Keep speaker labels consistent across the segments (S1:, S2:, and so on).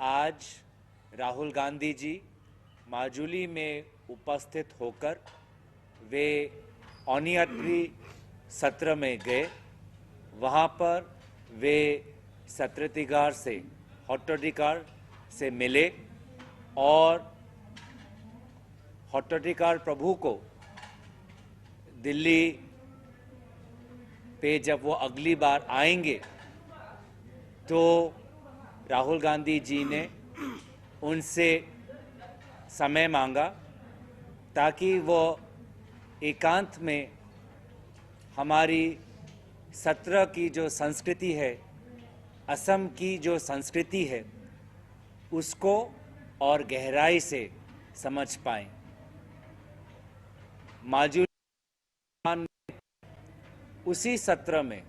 S1: आज राहुल गांधी जी माजुली में उपस्थित होकर वे ऑनियट्री सत्र में गए। वहाँ पर वे सत्रतिगार से हॉटोटिकार से मिले और हॉटोटिकार प्रभु को दिल्ली पे जब वो अगली बार आएंगे तो राहुल गांधी जी ने उनसे समय मांगा ताकि वो एकांत में हमारी सत्र की जो संस्कृति है, असम की जो संस्कृति है, उसको और गहराई से समझ पाएं। माजुली उसी सत्र में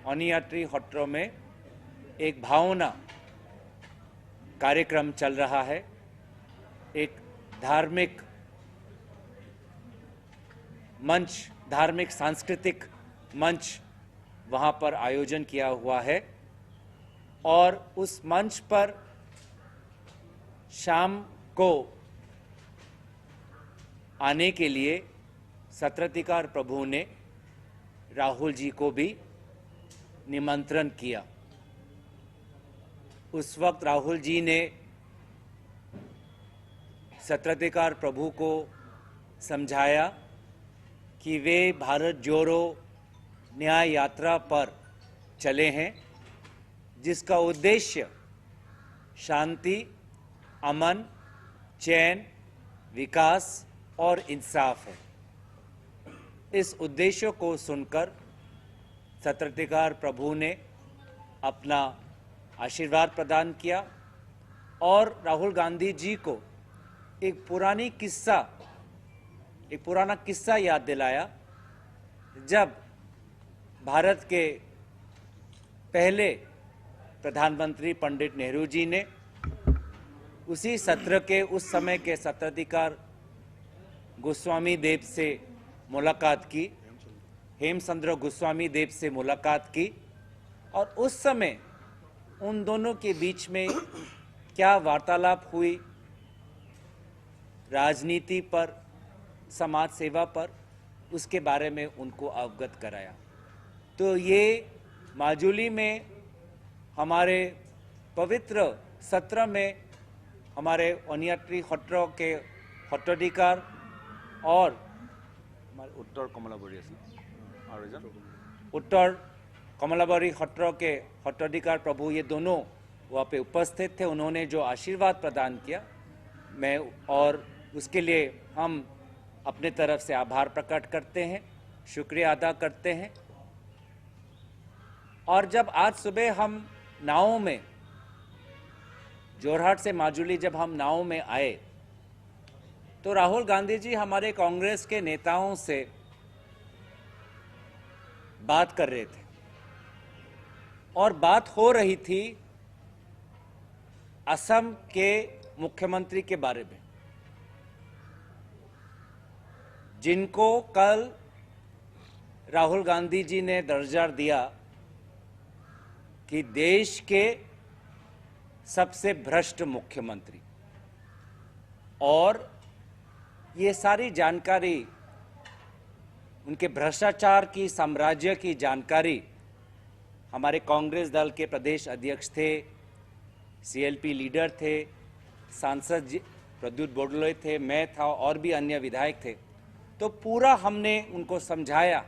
S1: ऑनियट्री हॉट्रो में एक भावना कार्यक्रम चल रहा है। एक धार्मिक मंच, धार्मिक सांस्कृतिक मंच वहाँ पर आयोजन किया हुआ है और उस मंच पर शाम को आने के लिए सत्रतिकार प्रभु ने राहुल जी को भी निमंत्रण किया। उस वक्त राहुल जी ने सत्रतिकार प्रभु को समझाया कि वे भारत जोड़ो न्याय यात्रा पर चले हैं, जिसका उद्देश्य शांति, अमन, चैन, विकास और इंसाफ है। इस उद्देश्य को सुनकर सत्रतिकार प्रभु ने अपना आशीर्वाद प्रदान किया और राहुल गांधी जी को एक पुराना किस्सा याद दिलाया। जब भारत के पहले प्रधानमंत्री पंडित नेहरू जी ने उसी सत्र के उस समय के सत्राधिकार गोस्वामी देव से मुलाकात की, हेमचंद्र गोस्वामी देव से मुलाकात की और उस समय उन दोनों के बीच में क्या वार्तालाप हुई, राजनीति पर, समाज सेवा पर, उसके बारे में उनको अवगत कराया। तो ये माजुली में हमारे पवित्र सत्र में हमारे ऑनियट्री हॉट्रो के हॉटोटिकार और उत्तर कमलाबारी हॉट्रो के हॉटोटिकार प्रभु, ये दोनों वहाँ पे उपस्थित थे। उन्होंने जो आशीर्वाद प्रदान किया, मैं और उसके लिए हम अपने तरफ से आभार प्रकट करते हैं, शुक्रिया अदा करते हैं। और जब आज सुबह हम नाव में जोरहाट से माजुली जब हम नाव में आए तो राहुल गांधी जी हमारे कांग्रेस के नेताओं से बात कर रहे थे और बात हो रही थी असम के मुख्यमंत्री के बारे में, जिनको कल राहुल गांधी जी ने दर्जा दिया कि देश के सबसे भ्रष्ट मुख्यमंत्री। और ये सारी जानकारी, उनके भ्रष्टाचार की, साम्राज्य की जानकारी हमारे कांग्रेस दल के प्रदेश अध्यक्ष थे, सीएलपी लीडर थे, सांसद प्रद्युत बोडलोई थे, मैं था और भी अन्य विधायक थे। तो पूरा हमने उनको समझाया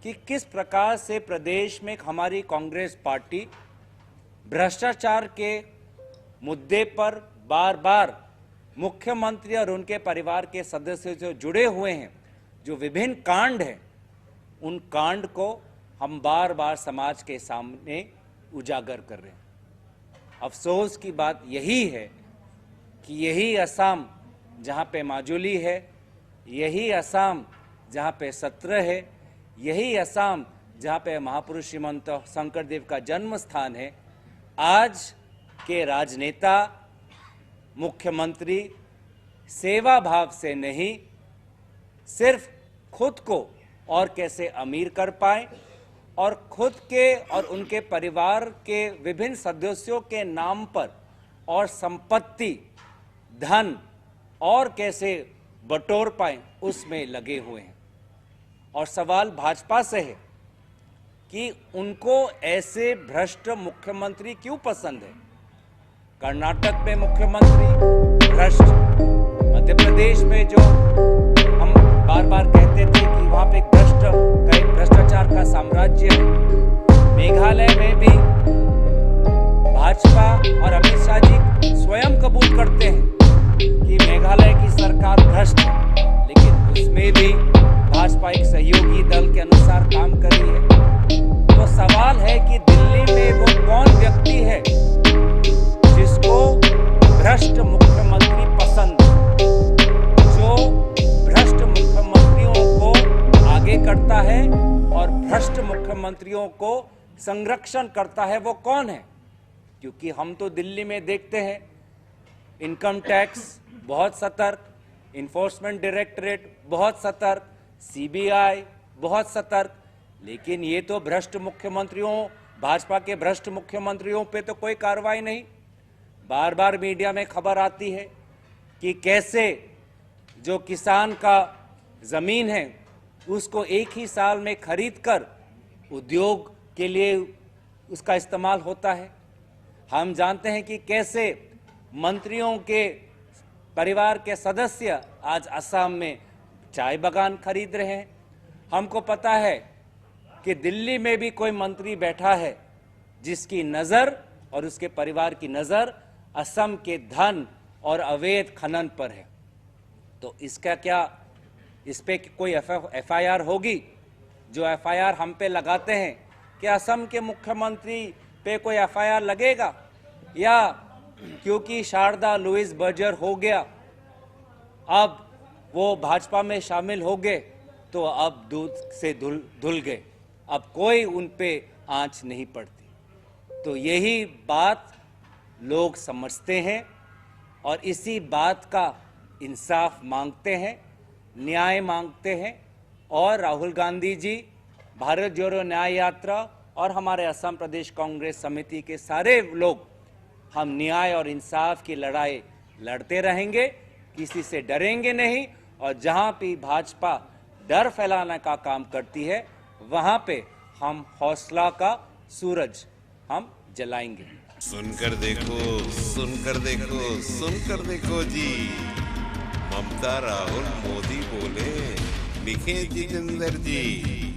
S1: कि किस प्रकार से प्रदेश में हमारी कांग्रेस पार्टी भ्रष्टाचार के मुद्दे पर बार बार मुख्यमंत्री और उनके परिवार के सदस्यों से जुड़े हुए हैं, जो विभिन्न कांड हैं, उन कांड को हम बार बार समाज के सामने उजागर कर रहे हैं। अफसोस की बात यही है कि यही असम जहां पे माजुली है, यही असम जहां पे सत्र है, यही असम जहां पे महापुरुष श्रीमंत शंकरदेव का जन्म स्थान है, आज के राजनेता, मुख्यमंत्री सेवा भाव से नहीं, सिर्फ खुद को और कैसे अमीर कर पाए और खुद के और उनके परिवार के विभिन्न सदस्यों के नाम पर और संपत्ति, धन और कैसे बटोर पाए उसमें लगे हुए हैं। और सवाल भाजपा से है कि उनको ऐसे भ्रष्ट मुख्यमंत्री क्यों पसंद है। कर्नाटक में मुख्यमंत्री भ्रष्ट, मध्य प्रदेश में जो हम बार बार कहते थे कि वहां पे भ्रष्टाचार का साम्राज्य है, मेघालय में भी भाजपा और अमित शाह जी स्वयं कबूल करते हैं कि मेघालय की सरकार भ्रष्ट है, लेकिन उसमें भी भाजपा एक सहयोगी दल के अनुसार काम कर रही है। तो सवाल है कि दिल्ली में वो कौन व्यक्ति है जिसको भ्रष्ट मुख्यमंत्री पसंद है, जो भ्रष्ट मुख्यमंत्रियों को आगे करता है और भ्रष्ट मुख्यमंत्रियों को संरक्षण करता है, वो कौन है। क्योंकि हम तो दिल्ली में देखते हैं इनकम टैक्स बहुत सतर्क, इन्फोर्समेंट डायरेक्टरेट बहुत सतर्क, सीबीआई बहुत सतर्क, लेकिन ये तो भ्रष्ट मुख्यमंत्रियों, भाजपा के भ्रष्ट मुख्यमंत्रियों पे तो कोई कार्रवाई नहीं। बार बार मीडिया में खबर आती है कि कैसे जो किसान का जमीन है उसको एक ही साल में खरीदकर उद्योग के लिए उसका इस्तेमाल होता है। हम जानते हैं कि कैसे मंत्रियों के परिवार के सदस्य आज असम में चाय बागान खरीद रहे हैं। हमको पता है कि दिल्ली में भी कोई मंत्री बैठा है जिसकी नज़र और उसके परिवार की नज़र असम के धन और अवैध खनन पर है। तो इसका क्या, इस पे कोई एफआईआर होगी? जो एफआईआर हम पे लगाते हैं, क्या असम के मुख्यमंत्री पे कोई एफआईआर लगेगा? या क्योंकि शारदा लुइस बर्जर हो गया, अब वो भाजपा में शामिल हो गए, तो अब दूध से धुल गए, अब कोई उन पे आंच नहीं पड़ती। तो यही बात लोग समझते हैं और इसी बात का इंसाफ मांगते हैं, न्याय मांगते हैं। और राहुल गांधी जी, भारत जोड़ो न्याय यात्रा और हमारे असम प्रदेश कांग्रेस समिति के सारे लोग, हम न्याय और इंसाफ की लड़ाई लड़ते रहेंगे, किसी से डरेंगे नहीं। और जहां भी भाजपा डर फैलाने का काम करती है, वहां पे हम हौसला का सूरज हम जलाएंगे।
S2: सुनकर देखो, सुनकर देखो, सुनकर देखो जी, ममता, राहुल, मोदी बोले, लिखे जितेंद्र जी।